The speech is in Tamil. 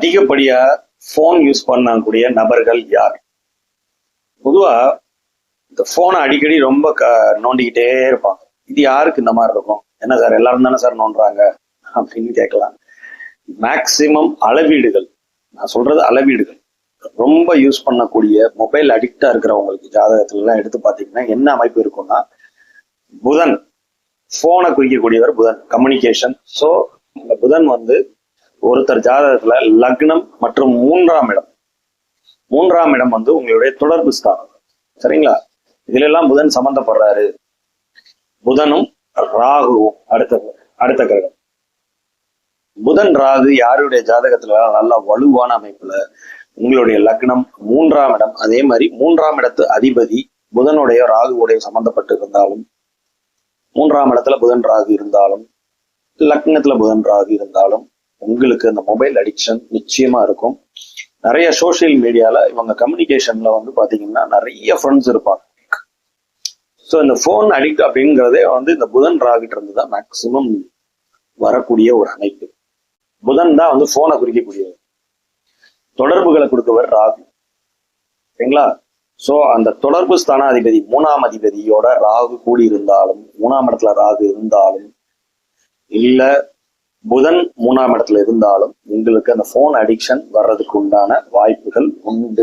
அதிகப்படியா போன் யூஸ் பண்ணக்கூடிய நபர்கள் யார்? பொதுவா இந்த போனை அடிக்கடி ரொம்ப நோண்டிக்கிட்டே இருப்பாங்க. இது யாருக்கு இந்த மாதிரி இருக்கும்? என்ன சார் எல்லாரும் தானே சார் நோண்டுறாங்க அப்படின்னு கேட்கலாம். மேக்சிமம் அளவீடுகள், நான் சொல்றது அளவீடுகள், ரொம்ப யூஸ் பண்ணக்கூடிய மொபைல் அடிக்டா இருக்கிறவங்களுக்கு ஜாதகத்துல எல்லாம் எடுத்து பாத்தீங்கன்னா என்ன அமைப்பு இருக்கும்னா, புதன் போனை குறிக்கக்கூடியவர் புதன், கம்யூனிகேஷன். சோ இந்த புதன் ஒருத்தர் ஜாதகத்துல லக்னம் மற்றும் மூன்றாம் இடம் உங்களுடைய தொடர்பு ஸ்தானம். சரிங்களா? இதுல எல்லாம் புதன் சம்பந்தப்படுறாரு. புதனும் ராகுவும் அடுத்த கிரகம். புதன் ராகு யாருடைய ஜாதகத்துல நல்ல வலுவான அமைப்புல உங்களுடைய லக்னம் மூன்றாம் இடம், அதே மாதிரி மூன்றாம் இடத்து அதிபதி புதனுடைய ராகுவுடைய சம்பந்தப்பட்டு இருந்தாலும், மூன்றாம் இடத்துல புதன் ராகு இருந்தாலும், லக்னத்துல புதன் ராகு இருந்தாலும் உங்களுக்கு அந்த மொபைல் அடிக்ஷன் நிச்சயமா இருக்கும். நிறைய சோசியல் மீடியால இவங்க கம்யூனிகேஷன்ல பாத்தீங்கன்னா நிறைய ஃப்ரெண்ட்ஸ் இருப்பாங்க. ஸோ இந்த போன் அடிக்ட் அப்படிங்கிறதே இந்த புதன் ராகிட்ட இருந்து தான் மேக்சிமம் வரக்கூடிய ஒரு அமைப்பு. புதன் தான் போனை குறிக்கக்கூடியது, தொடர்புகளை கொடுக்கவர் ராகு. சரிங்களா? சோ அந்த தொடர்பு ஸ்தானாதிபதி மூணாம் அதிபதியோட ராகு கூடி இருந்தாலும், மூணாம் இடத்துல ராகு இருந்தாலும், இல்ல புதன் மூணாம் இடத்துல இருந்தாலும் உங்களுக்கு அந்த போன் அடிக்ஷன் வர்றதுக்கு உண்டான வாய்ப்புகள் உண்டு.